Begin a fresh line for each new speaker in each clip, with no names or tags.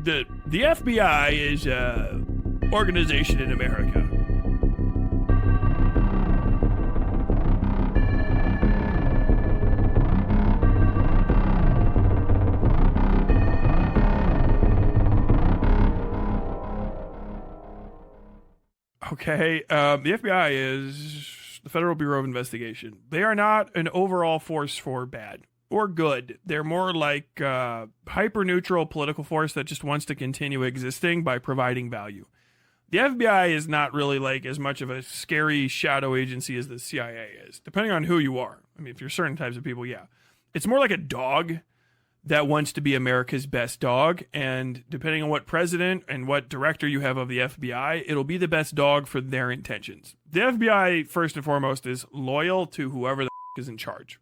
the FBI is a organization in America. Okay, the FBI is the Federal Bureau of Investigation. They are not an overall force for bad or good. They're more like a hyper-neutral political force that just wants to continue existing by providing value. The FBI is not really like as much of a scary shadow agency as the CIA is, depending on who you are. I mean, if you're certain types of people, yeah. It's more like a dog that wants to be America's best dog, and depending on what president and what director you have of the FBI, it'll be the best dog for their intentions. The FBI, first and foremost, is loyal to whoever the is in charge.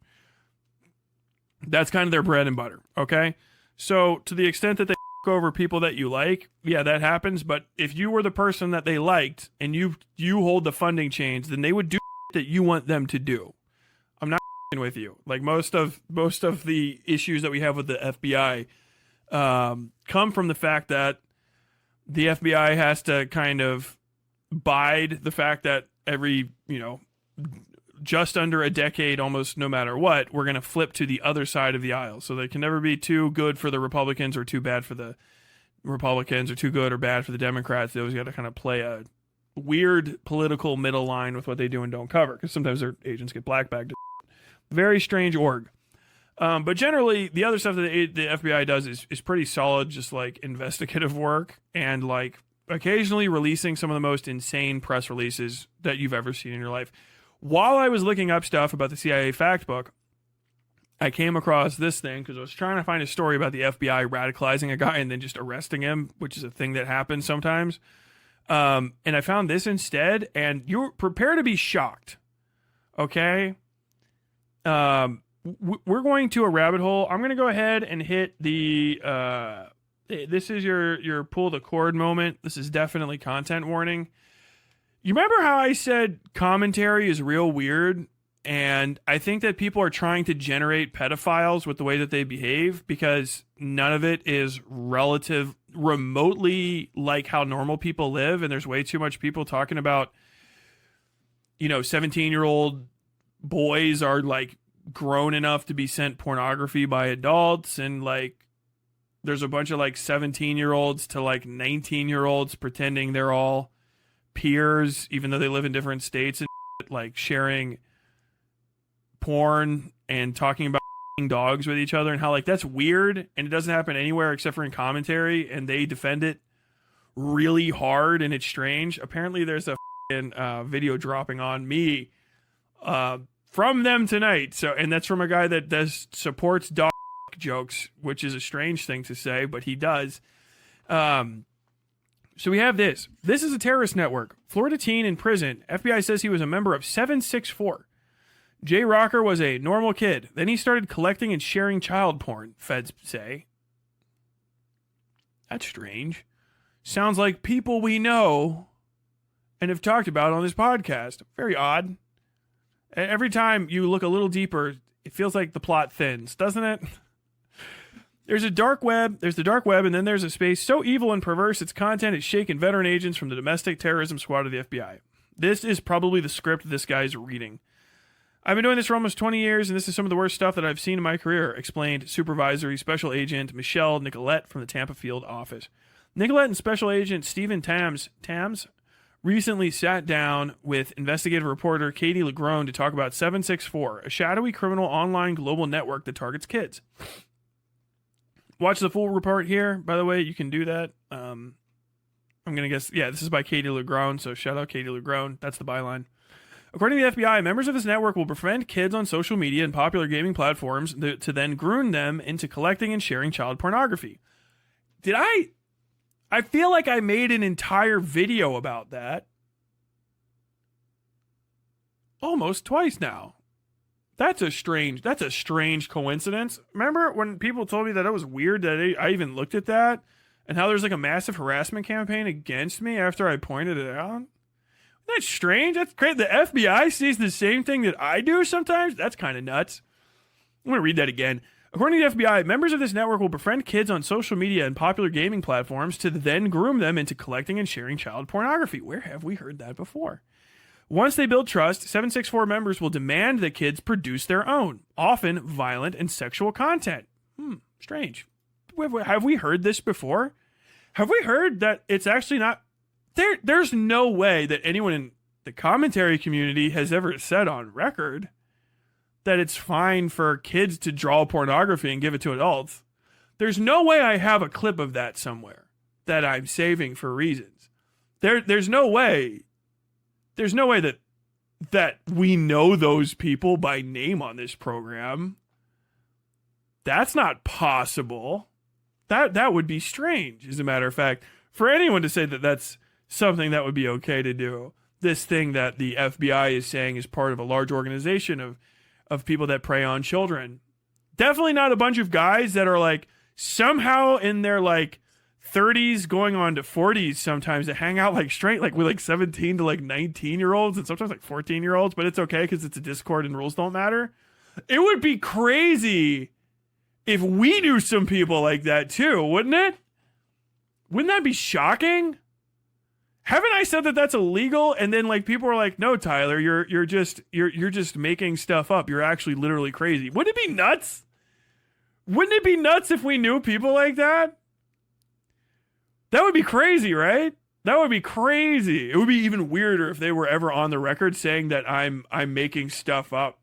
That's kind of their bread and butter, okay? So, to the extent that they over people that you like, yeah, that happens, but if you were the person that they liked, and you hold the funding chains, then they would do that you want them to do. I'm not with you. Like most of the issues that we have with the FBI come from the fact that the FBI has to kind of bide the fact that every, just under a decade, almost no matter what, we're going to flip to the other side of the aisle. So they can never be too good for the Republicans or too bad for the Republicans or too good or bad for the Democrats. They always got to kind of play a weird political middle line with what they do and don't cover, because sometimes their agents get blackbagged. Very strange org. But generally, the other stuff that the FBI does is pretty solid, just like investigative work and like occasionally releasing some of the most insane press releases that you've ever seen in your life. While I was looking up stuff about the CIA fact book, I came across this thing because I was trying to find a story about the FBI radicalizing a guy and then just arresting him, which is a thing that happens sometimes. And I found this instead, and you're prepared to be shocked. Okay? We're going to a rabbit hole. I'm going to go ahead and hit the, this is your pull the cord moment. This is definitely content warning. You remember how I said commentary is real weird? And I think that people are trying to generate pedophiles with the way that they behave because none of it is remotely like how normal people live. And there's way too much people talking about, 17-year-old boys are like grown enough to be sent pornography by adults, and like there's a bunch of like 17-year-olds to like 19-year-olds pretending they're all peers even though they live in different states and like sharing porn and talking about dogs with each other, and how like that's weird and it doesn't happen anywhere except for in commentary, and they defend it really hard and it's strange. Apparently there's a video dropping on me from them tonight. So, and that's from a guy that supports dog jokes, which is a strange thing to say, but he does. So we have this. This is a terrorist network. Florida teen in prison. FBI says he was a member of 764. Jay Rocker was a normal kid. Then he started collecting and sharing child porn, feds say. That's strange. Sounds like people we know and have talked about on this podcast. Very odd. Every time you look a little deeper, it feels like the plot thins, doesn't it? There's the dark web, and then there's a space so evil and perverse its content is shaken veteran agents from the domestic terrorism squad of the FBI. This is probably the script this guy's reading. I've been doing this for almost 20 years, and this is some of the worst stuff that I've seen in my career, explained Supervisory Special Agent Michelle Nicolette from the Tampa Field office. Nicolette and Special Agent Stephen Tams recently sat down with investigative reporter Katie Legrone to talk about 764, a shadowy criminal online global network that targets kids. Watch the full report here. By the way, you can do that. I'm going to guess, yeah, this is by Katie Legrone, so shout out Katie Legrone. That's the byline. According to the FBI, members of this network will befriend kids on social media and popular gaming platforms to then groom them into collecting and sharing child pornography. I feel like I made an entire video about that. Almost twice now. That's a strange coincidence. Remember when people told me that it was weird that I even looked at that, and how there's like a massive harassment campaign against me after I pointed it out? That's strange. That's great. The FBI sees the same thing that I do sometimes. That's kind of nuts. I'm going to read that again. According to the FBI, members of this network will befriend kids on social media and popular gaming platforms to then groom them into collecting and sharing child pornography. Where have we heard that before? Once they build trust, 764 members will demand that kids produce their own, often violent and sexual content. Strange. Have we heard this before? Have we heard that it's actually not... There's no way that anyone in the commentary community has ever said on record that it's fine for kids to draw pornography and give it to adults. There's no way I have a clip of that somewhere that I'm saving for reasons. There's no way that we know those people by name on this program. That's not possible. That would be strange, as a matter of fact, for anyone to say that that's something that would be okay to do. This thing that the FBI is saying is part of a large organization of people that prey on children. Definitely not a bunch of guys that are like somehow in their like 30s going on to 40s sometimes that hang out like straight like with like 17 to like 19-year-olds and sometimes like 14-year-olds, but it's okay because it's a Discord and rules don't matter. It would be crazy if we knew some people like that too, wouldn't it? Wouldn't that be shocking? Haven't I said that that's illegal? And then like people are like, no, Tyler, you're just making stuff up. You're actually literally crazy. Wouldn't it be nuts? Wouldn't it be nuts if we knew people like that? That would be crazy, right? That would be crazy. It would be even weirder if they were ever on the record saying that I'm making stuff up.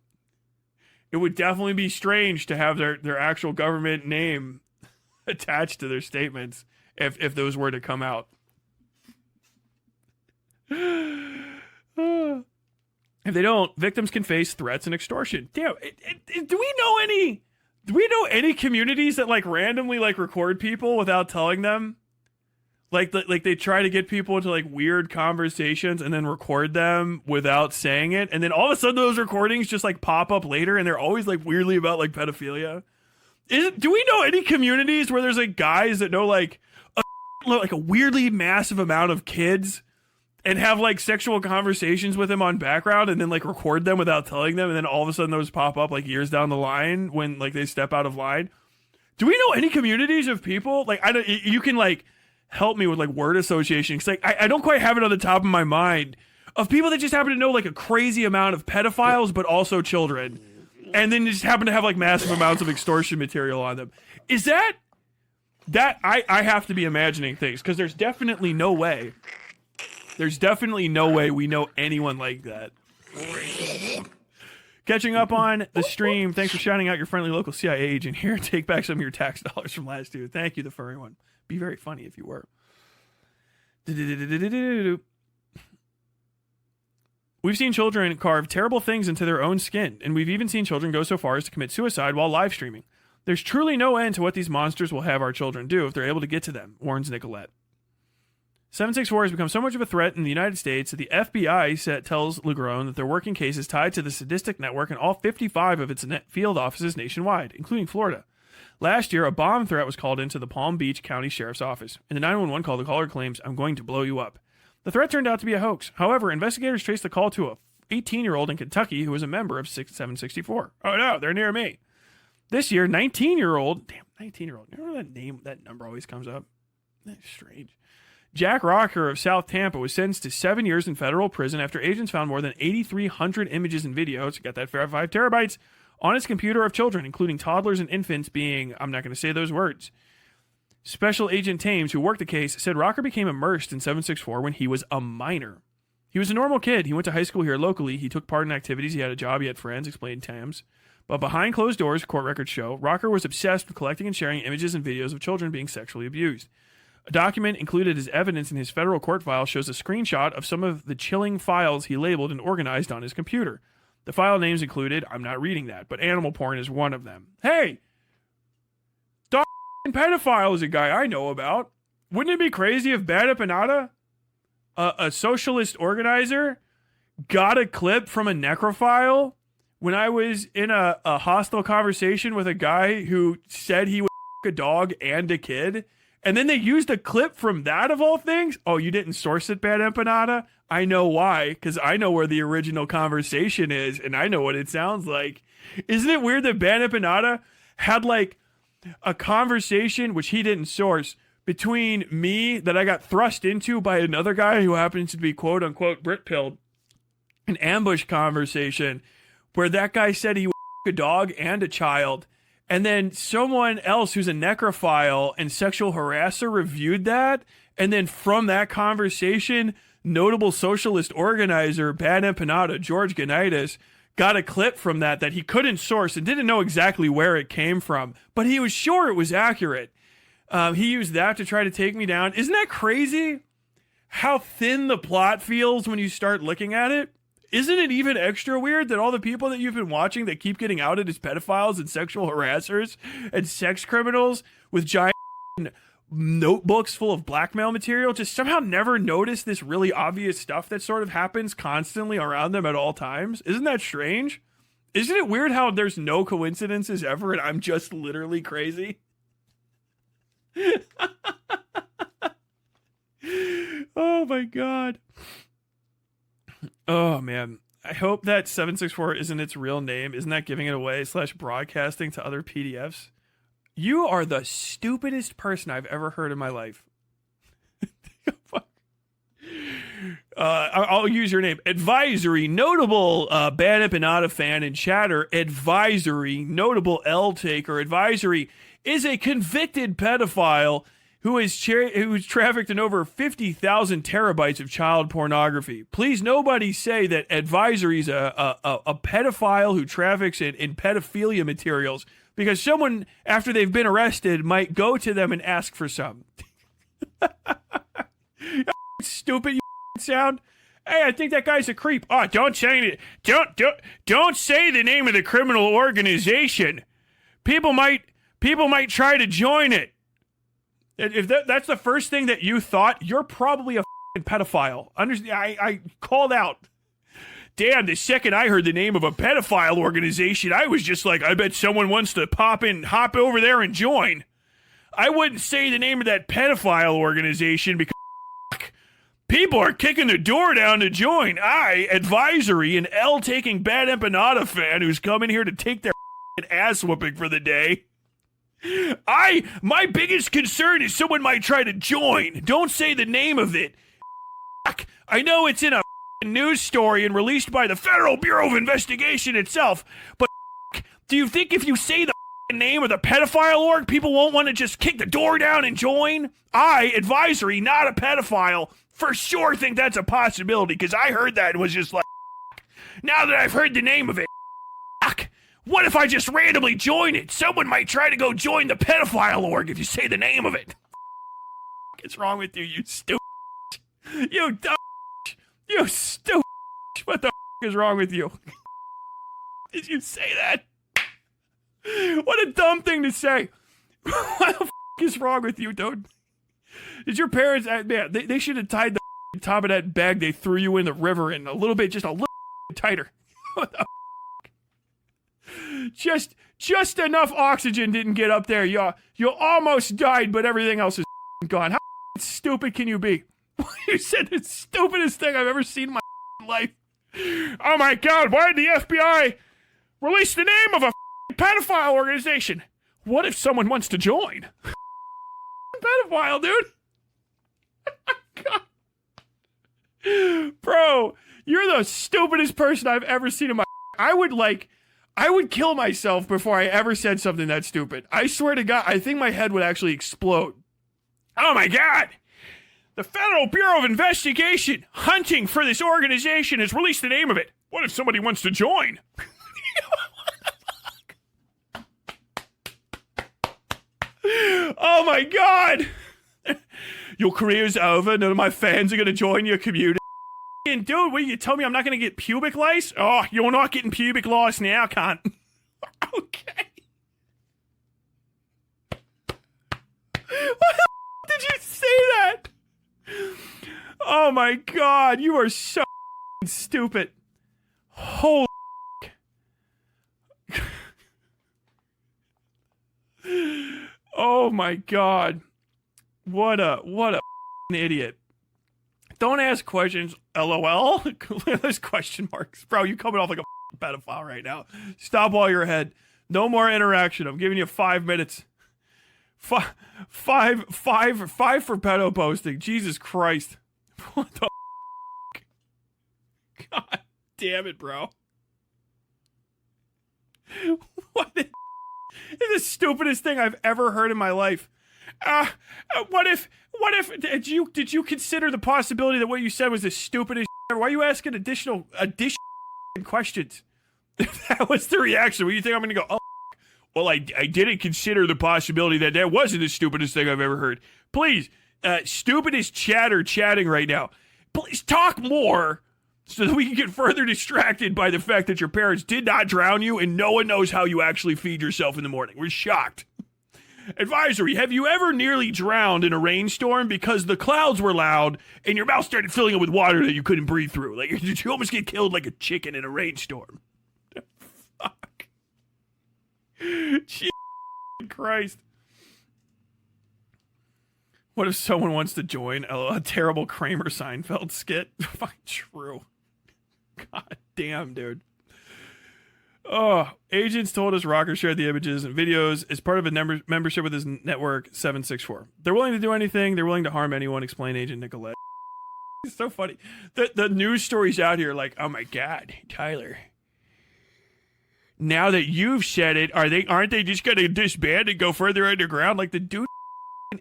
It would definitely be strange to have their actual government name attached to their statements if those were to come out. If they don't, victims can face threats and extortion. Damn, do we know any communities that like randomly like record people without telling them? Like they try to get people into like weird conversations and then record them without saying it, and then all of a sudden those recordings just like pop up later, and they're always like weirdly about like pedophilia. Do we know any communities where there's like guys that know like a weirdly massive amount of kids and have like sexual conversations with them on background and then like record them without telling them, and then all of a sudden those pop up like years down the line when like they step out of line? Do we know any communities of people like you can like help me with like word association, because like I don't quite have it on the top of my mind of people that just happen to know like a crazy amount of pedophiles but also children, and then just happen to have like massive amounts of extortion material on them. Is that I have to be imagining things, because there's definitely no way we know anyone like that. Catching up on the stream, thanks for shouting out your friendly local CIA agent here. Take back some of your tax dollars from last year. Thank you, the furry one. Be very funny if you were. We've seen children carve terrible things into their own skin, and we've even seen children go so far as to commit suicide while live streaming. There's truly no end to what these monsters will have our children do if they're able to get to them, warns Nicolette. 764 has become so much of a threat in the United States that the FBI tells Legrone that they're working cases tied to the sadistic network in all 55 of its field offices nationwide, including Florida. Last year, a bomb threat was called into the Palm Beach County Sheriff's Office. In the 911 call, the caller claims, "I'm going to blow you up." The threat turned out to be a hoax. However, investigators traced the call to a 18-year-old in Kentucky who was a member of 764. Oh no, they're near me. This year, 19-year-old, remember that number always comes up? That's strange. Jack Rocker of South Tampa was sentenced to 7 years in federal prison after agents found more than 8,300 images and videos, got that 5 terabytes, on his computer of children, including toddlers and infants being, I'm not going to say those words. Special Agent Thames, who worked the case, said Rocker became immersed in 764 when he was a minor. He was a normal kid. He went to high school here locally. He took part in activities. He had a job. He had friends, explained Thames. But behind closed doors, court records show, Rocker was obsessed with collecting and sharing images and videos of children being sexually abused. A document included as evidence in his federal court file shows a screenshot of some of the chilling files he labeled and organized on his computer. The file names included, I'm not reading that, but animal porn is one of them. Hey! Dog pedophile is a guy I know about. Wouldn't it be crazy if Bad Empanada, a socialist organizer, got a clip from a necrophile when I was in a hostile conversation with a guy who said he would a dog and a kid? And then they used a clip from that, of all things? Oh, you didn't source it, Bad Empanada? I know why, because I know where the original conversation is, and I know what it sounds like. Isn't it weird that Bad Empanada had like a conversation, which he didn't source, between me that I got thrust into by another guy who happens to be quote unquote Brit pilled, an ambush conversation where that guy said he would a dog and a child. And then someone else who's a necrophile and sexual harasser reviewed that. And then from that conversation, notable socialist organizer, Bad Empanada, George Ganitis, got a clip from that he couldn't source and didn't know exactly where it came from, but he was sure it was accurate. He used that to try to take me down. Isn't that crazy? How thin the plot feels when you start looking at it? Isn't it even extra weird that all the people that you've been watching that keep getting outed as pedophiles and sexual harassers and sex criminals with giant notebooks full of blackmail material just somehow never notice this really obvious stuff that sort of happens constantly around them at all times? Isn't that strange? Isn't it weird how there's no coincidences ever and I'm just literally crazy? Oh my god. Oh man. I hope that 764 isn't its real name. Isn't that giving it away / broadcasting to other PDFs? You are the stupidest person I've ever heard in my life. I'll use your name. Advisory, notable Bad Empanada fan in chatter. Advisory, notable L taker. Advisory is a convicted pedophile who's trafficked in over 50,000 terabytes of child pornography. Please, nobody say that Advisory's a pedophile who traffics in pedophilia materials, because someone, after they've been arrested, might go to them and ask for some. Stupid, you sound. Hey, I think that guy's a creep. Oh, don't say it. Don't say the name of the criminal organization. People might try to join it. If that's the first thing that you thought, you're probably a pedophile. I called out. Damn, the second I heard the name of a pedophile organization, I was just like, I bet someone wants to hop over there and join. I wouldn't say the name of that pedophile organization because people are kicking the door down to join. Advisory, an L-taking Bad Empanada fan who's coming here to take their ass whooping for the day. My biggest concern is someone might try to join. Don't say the name of it. I know it's in a news story and released by the Federal Bureau of Investigation itself, but do you think if you say the name of the pedophile org, people won't want to just kick the door down and join? Advisory, not a pedophile, for sure think that's a possibility, because I heard that and was just like, now that I've heard the name of it, what if I just randomly join it? Someone might try to go join the pedophile org if you say the name of it. What's wrong with you, you stupid? You dumb. You stupid. What the is wrong with you? Did you say that? What a dumb thing to say. What the is wrong with you, dude? Did your parents, man, they should have tied the top of that bag they threw you in the river in a little bit, just a little tighter. What the Just enough oxygen didn't get up there. You almost died, but everything else is gone. How stupid can you be? You said the stupidest thing I've ever seen in my life. Oh my god, why did the FBI release the name of a pedophile organization? What if someone wants to join? Pedophile, dude. God. Bro, you're the stupidest person I've ever seen in my I would kill myself before I ever said something that stupid. I swear to God, I think my head would actually explode. Oh my God! The Federal Bureau of Investigation hunting for this organization has released the name of it. What if somebody wants to join? Oh my God! Your career's over. None of my fans are going to join your community. Dude, what, you tell me I'm not going to get pubic lice? Oh, you're not getting pubic lice now, cunt. Okay. What the did you say that? Oh my God, you are so stupid. Holy oh my God. What a idiot. Don't ask questions, LOL. There's question marks. Bro, you coming off like a pedophile right now. Stop while you're ahead. No more interaction. I'm giving you 5 minutes. Five for pedo posting. Jesus Christ. What the God damn it, bro. What is the stupidest thing I've ever heard in my life? What if did you consider the possibility that what you said was the stupidest shit? Why are you asking additional questions? That was the reaction. What do you think I'm going to go, oh, well, I didn't consider the possibility that wasn't the stupidest thing I've ever heard. Please, stupidest chatter chatting right now. Please talk more so that we can get further distracted by the fact that your parents did not drown you and no one knows how you actually feed yourself in the morning. We're shocked. Advisory, have you ever nearly drowned in a rainstorm because the clouds were loud and your mouth started filling up with water that you couldn't breathe through? Like, did you almost get killed like a chicken in a rainstorm? Fuck. Jesus Christ. What if someone wants to join a terrible Kramer Seinfeld skit? Fucking true. God damn, dude. Oh, agents told us Rocker shared the images and videos as part of a membership with his network 764. They're willing to do anything. They're willing to harm anyone, explained Agent Nicolette. It's so funny. The news stories out here like, oh my God, Tyler. Now that you've said it, aren't they just going to disband and go further underground? Like the dude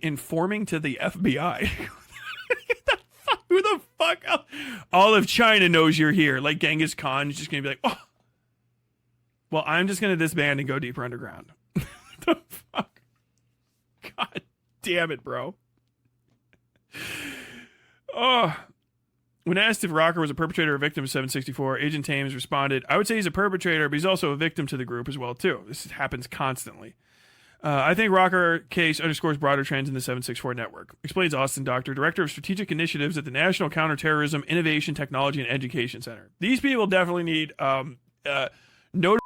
informing to the FBI. Who the fuck? All of China knows you're here. Like Genghis Khan is just going to be like, oh. Well, I'm just going to disband and go deeper underground. The fuck? God damn it, bro. Oh. When asked if Rocker was a perpetrator or victim of 764, Agent Thames responded, I would say he's a perpetrator, but he's also a victim to the group as well, too. This happens constantly. I think Rocker case underscores broader trends in the 764 network, explains Austin Doctor, Director of Strategic Initiatives at the National Counterterrorism Innovation, Technology, and Education Center. These people definitely need notified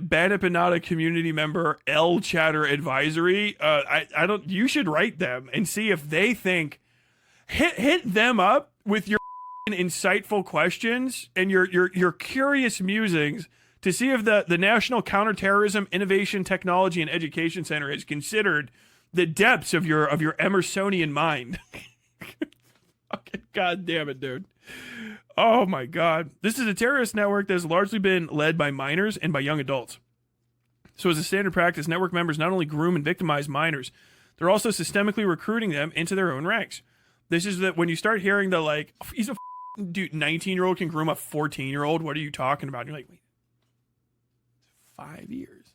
Bad Empanada community member L Chatter Advisory. You should write them and see if they think, hit them up with your insightful questions and your curious musings to see if the National Counterterrorism Innovation, Technology, and Education Center has considered the depths of your Emersonian mind. Fucking God damn it, dude. Oh my God. This is a terrorist network that has largely been led by minors and by young adults. So as a standard practice, network members not only groom and victimize minors, they're also systemically recruiting them into their own ranks. This is that when you start hearing the like, he's a dude, 19-year-old can groom a 14-year-old. What are you talking about? And you're like, wait, 5 years.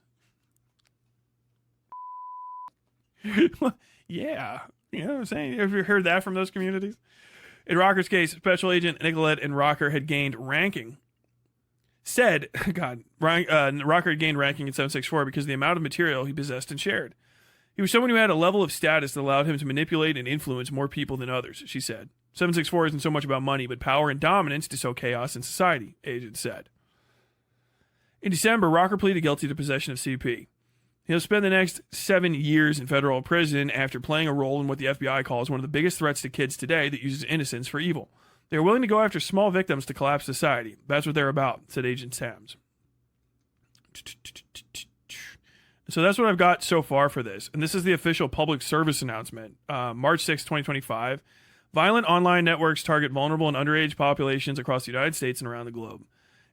Yeah. You know what I'm saying? Have you heard that from those communities? In Rocker's case, Special Agent Nicolette and Rocker had gained ranking. Rocker had gained ranking in 764 because of the amount of material he possessed and shared. He was someone who had a level of status that allowed him to manipulate and influence more people than others, she said. 764 isn't so much about money, but power and dominance to sow chaos in society, Agent said. In December, Rocker pleaded guilty to possession of CP. He'll spend the next 7 years in federal prison after playing a role in what the FBI calls one of the biggest threats to kids today that uses innocence for evil. They are willing to go after small victims to collapse society. That's what they're about, said Agent Thames. So that's what I've got so far for this. And this is the official public service announcement. March 6, 2025. Violent online networks target vulnerable and underage populations across the United States and around the globe.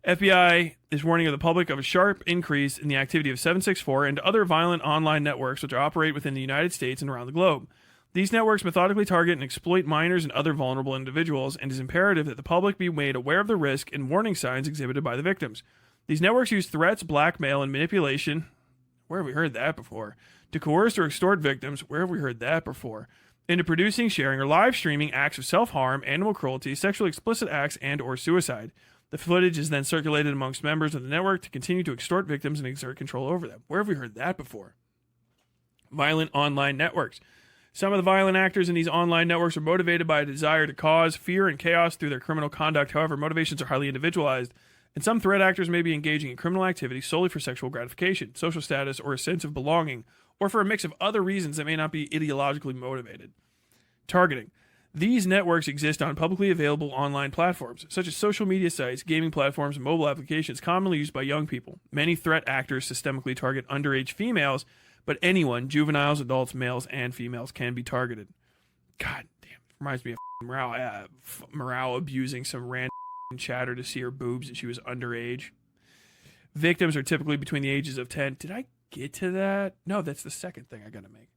FBI is warning of the public of a sharp increase in the activity of 764 and other violent online networks which operate within the United States and around the globe. These networks methodically target and exploit minors and other vulnerable individuals, and it is imperative that the public be made aware of the risk and warning signs exhibited by the victims. These networks use threats, blackmail, and manipulation, where have we heard that before, to coerce or extort victims, where have we heard that before, into producing, sharing, or live streaming acts of self-harm, animal cruelty, sexually explicit acts, and or suicide. The footage is then circulated amongst members of the network to continue to extort victims and exert control over them. Where have we heard that before? Violent online networks. Some of the violent actors in these online networks are motivated by a desire to cause fear and chaos through their criminal conduct. However, motivations are highly individualized, and some threat actors may be engaging in criminal activity solely for sexual gratification, social status, or a sense of belonging, or for a mix of other reasons that may not be ideologically motivated. Targeting. These networks exist on publicly available online platforms, such as social media sites, gaming platforms, and mobile applications commonly used by young people. Many threat actors systemically target underage females, but anyone, juveniles, adults, males, and females, can be targeted. God damn, reminds me of Morale abusing some random chatter to see her boobs and she was underage. Victims are typically between the ages of 10. Did I get to that? No, that's the second thing I gotta make.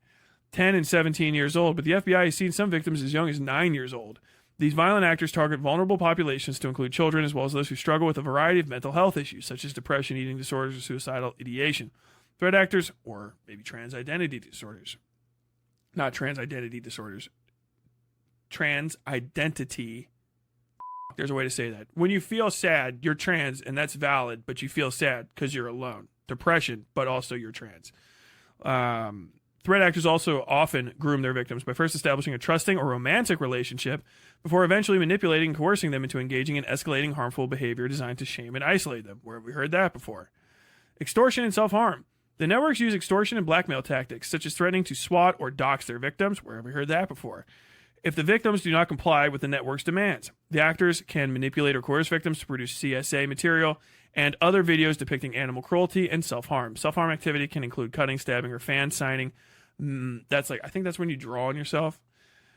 10 and 17 years old, but the FBI has seen some victims as young as 9 years old. These violent actors target vulnerable populations to include children as well as those who struggle with a variety of mental health issues, such as depression, eating disorders, or suicidal ideation. Threat actors, or maybe trans-identity disorders. Not trans-identity disorders. Trans-identity. There's a way to say that. When you feel sad, you're trans, and that's valid, but you feel sad because you're alone. Depression, but also you're trans. Threat actors also often groom their victims by first establishing a trusting or romantic relationship before eventually manipulating and coercing them into engaging in escalating harmful behavior designed to shame and isolate them. Where have we heard that before? Extortion and self-harm. The networks use extortion and blackmail tactics, such as threatening to swat or dox their victims. Where have we heard that before? If the victims do not comply with the network's demands, the actors can manipulate or coerce victims to produce CSA material and other videos depicting animal cruelty and self-harm. Self-harm activity can include cutting, stabbing, or fan signing. That's like, I think that's when you draw on yourself.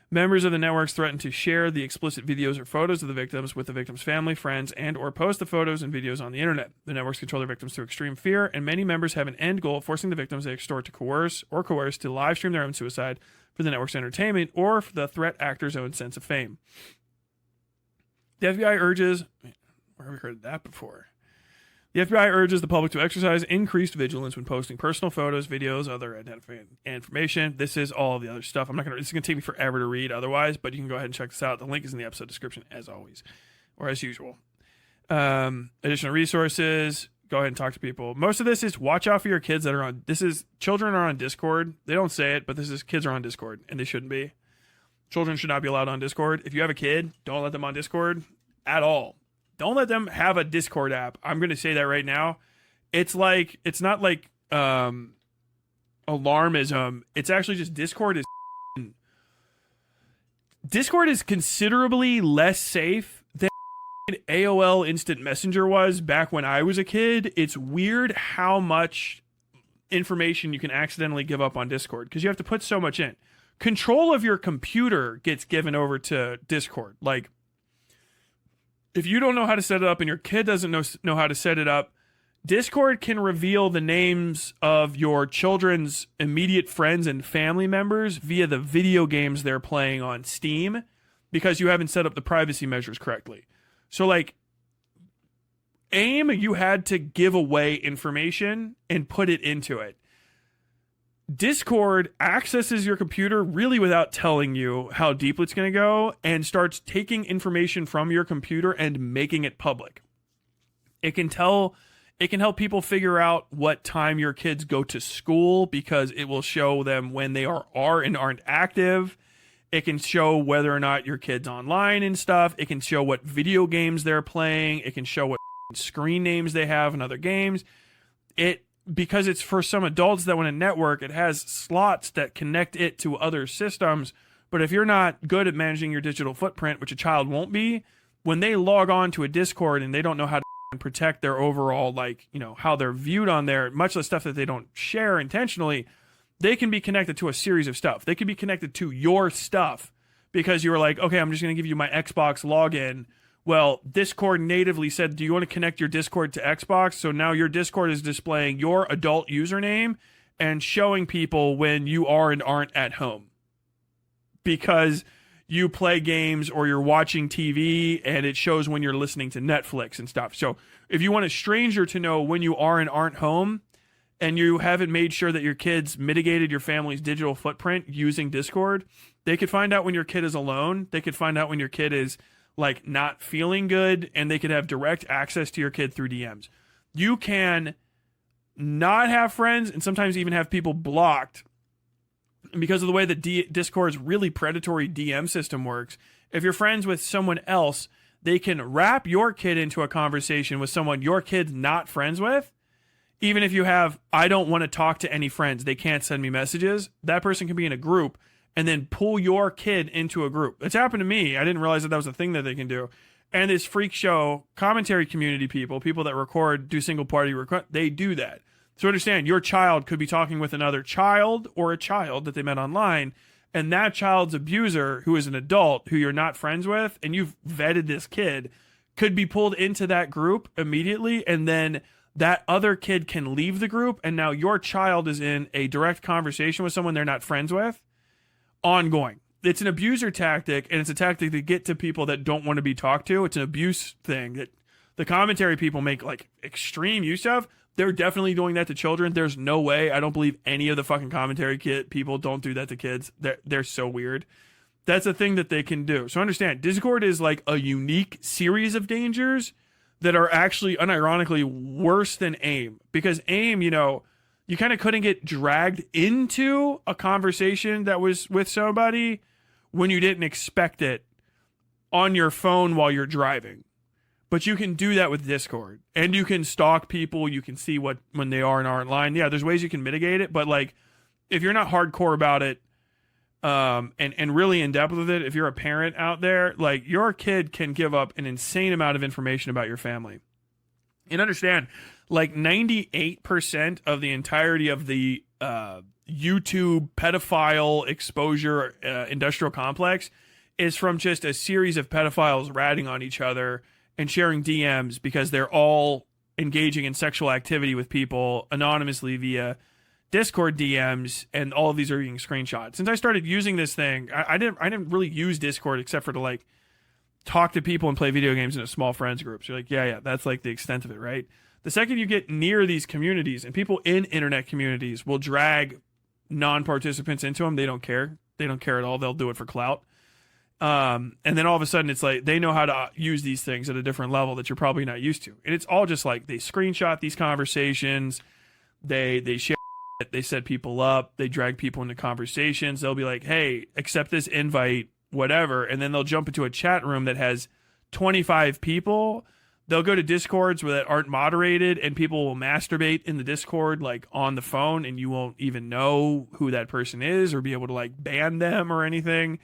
Members of the networks threaten to share the explicit videos or photos of the victims with the victim's family, friends, and or post the photos and videos on the internet. The networks control their victims through extreme fear, and many members have an end goal of forcing the victims they extort to coerce to live stream their own suicide for the network's entertainment or for the threat actor's own sense of fame. The FBI urges... Where have we heard that before? The FBI urges the public to exercise increased vigilance when posting personal photos, videos, other identifying information. This is all of the other stuff. This is going to take me forever to read otherwise, but you can go ahead and check this out. The link is in the episode description as always, or as usual. Additional resources. Go ahead and talk to people. Most of this is watch out for your kids that are on. Children are on Discord. They don't say it, but kids are on Discord, and they shouldn't be. Children should not be allowed on Discord. If you have a kid, don't let them on Discord at all. Don't let them have a Discord app. I'm going to say that right now. It's not like alarmism. It's actually just Discord is considerably less safe than AOL Instant Messenger was back when I was a kid. It's weird how much information you can accidentally give up on Discord because you have to put so much in. Control of your computer gets given over to Discord. Like, if you don't know how to set it up and your kid doesn't know how to set it up, Discord can reveal the names of your children's immediate friends and family members via the video games they're playing on Steam because you haven't set up the privacy measures correctly. So, like, you had to give away information and put it into it. Discord accesses your computer really without telling you how deep it's going to go and starts taking information from your computer and making it public. It can help people figure out what time your kids go to school because it will show them when they are and aren't active. It can show whether or not your kid's online and stuff. It can show what video games they're playing. It can show what screen names they have in other games. Because it's for some adults that want to network, it has slots that connect it to other systems. But if you're not good at managing your digital footprint, which a child won't be, when they log on to a Discord and they don't know how to protect their overall, how they're viewed on there, much of the stuff that they don't share intentionally, they can be connected to a series of stuff. They can be connected to your stuff because you were like, okay, I'm just going to give you my Xbox login. Well, Discord natively said, do you want to connect your Discord to Xbox? So now your Discord is displaying your adult username and showing people when you are and aren't at home. Because you play games or you're watching TV and it shows when you're listening to Netflix and stuff. So if you want a stranger to know when you are and aren't home and you haven't made sure that your kids mitigated your family's digital footprint using Discord, they could find out when your kid is alone. They could find out when your kid is not feeling good, and they could have direct access to your kid through DMs. You can not have friends and sometimes even have people blocked. And because of the way that Discord's really predatory DM system works, if you're friends with someone else, they can wrap your kid into a conversation with someone your kid's not friends with. Even if you have, I don't want to talk to any friends, they can't send me messages, that person can be in a group and then pull your kid into a group. It's happened to me. I didn't realize that was a thing that they can do. And this freak show commentary community people that record, do single party record, they do that. So understand, your child could be talking with another child or a child that they met online, and that child's abuser, who is an adult who you're not friends with, and you've vetted this kid, could be pulled into that group immediately, and then that other kid can leave the group, and now your child is in a direct conversation with someone they're not friends with, ongoing. It's an abuser tactic, and it's a tactic to get to people that don't want to be talked to. It's an abuse thing that the commentary people make like extreme use of. They're definitely doing that to children. There's no way. I don't believe any of the fucking commentary people don't do that to kids. They're so weird. That's a thing that they can do. So understand, Discord is like a unique series of dangers that are actually unironically worse than AIM. Because AIM, you kind of couldn't get dragged into a conversation that was with somebody when you didn't expect it on your phone while you're driving. But you can do that with Discord, and you can stalk people. You can see when they are and aren't lying. Yeah, there's ways you can mitigate it, but like, if you're not hardcore about it, and really in depth with it, if you're a parent out there, like, your kid can give up an insane amount of information about your family. And understand, like 98% of the entirety of the YouTube pedophile exposure industrial complex is from just a series of pedophiles ratting on each other and sharing DMs because they're all engaging in sexual activity with people anonymously via Discord DMs, and all of these are being screenshot. Since I started using this thing, I didn't really use Discord except for to like talk to people and play video games in a small friends group. So you're like, yeah, that's like the extent of it, right? The second you get near these communities, and people in internet communities will drag non-participants into them, they don't care. They don't care at all. They'll do it for clout. And then all of a sudden it's like they know how to use these things at a different level that you're probably not used to. And it's all just like they screenshot these conversations, they share it, they set people up, they drag people into conversations. They'll be like, hey, accept this invite, whatever. And then they'll jump into a chat room that has 25 people. They'll go to Discords that aren't moderated, and people will masturbate in the Discord like on the phone, and you won't even know who that person is or be able to like ban them or anything.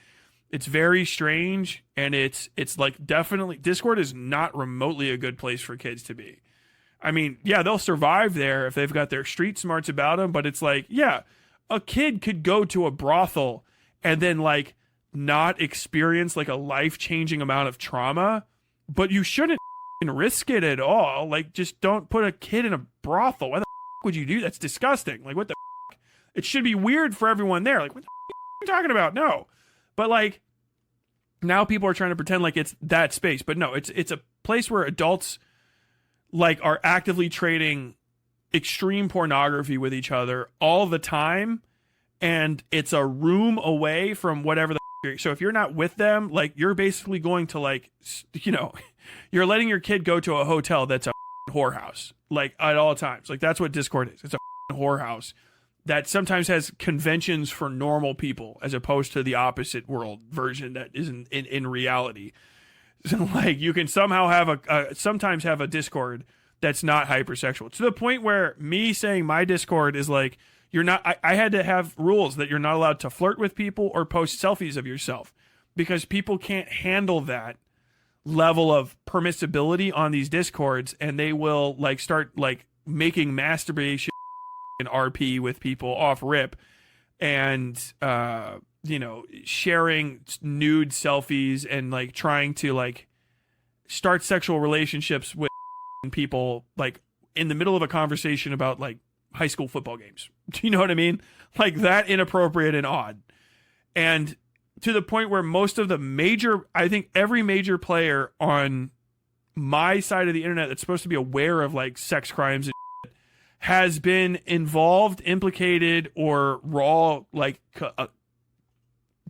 It's very strange, and it's like definitely Discord is not remotely a good place for kids to be. I mean, yeah, they'll survive there if they've got their street smarts about them, but it's like, yeah, a kid could go to a brothel and then like not experience like a life-changing amount of trauma, but you shouldn't risk it at all. Like, just don't put a kid in a brothel. Why the would you do? That's disgusting. Like, what the it should be weird for everyone there. Like, what the are you talking about? No. But like, now people are trying to pretend like it's that space, but no, it's a place where adults like are actively trading extreme pornography with each other all the time, and it's a room away from whatever the so if you're not with them, like, you're basically going to like, you're letting your kid go to a hotel that's a whorehouse, like, at all times. Like, that's what Discord is. It's a whorehouse that sometimes has conventions for normal people as opposed to the opposite world version that isn't in reality. So, like, you can somehow have sometimes have a Discord that's not hypersexual, to the point where me saying my Discord is like, you're not, I had to have rules that you're not allowed to flirt with people or post selfies of yourself, because people can't handle that level of permissibility on these Discords, and they will like start like making masturbation and RP with people off rip, and sharing nude selfies and like trying to like start sexual relationships with people like in the middle of a conversation about like high school football games. Do you know what I mean? Like, that inappropriate and odd. And to the point where most of the I think every major player on my side of the internet that's supposed to be aware of like sex crimes and has been involved, implicated, or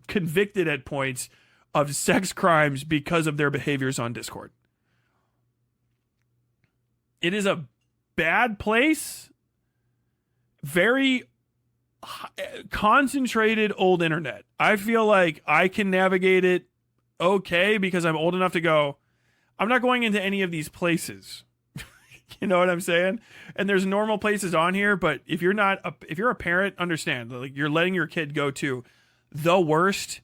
convicted at points of sex crimes because of their behaviors on Discord. It is a bad place. Very concentrated old internet. I feel like I can navigate it okay because I'm old enough to go, I'm not going into any of these places. You know what I'm saying? And there's normal places on here, but if you're a parent, understand, like, you're letting your kid go to the worst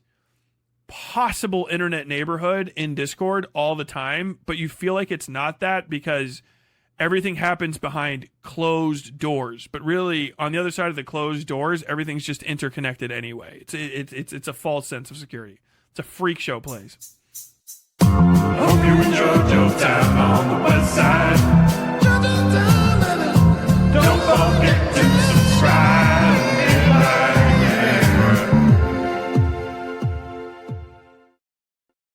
possible internet neighborhood in Discord all the time, but you feel like it's not that because everything happens behind closed doors. But really, on the other side of the closed doors, everything's just interconnected anyway. It's a false sense of security. It's a freak show place.
Hope you enjoyed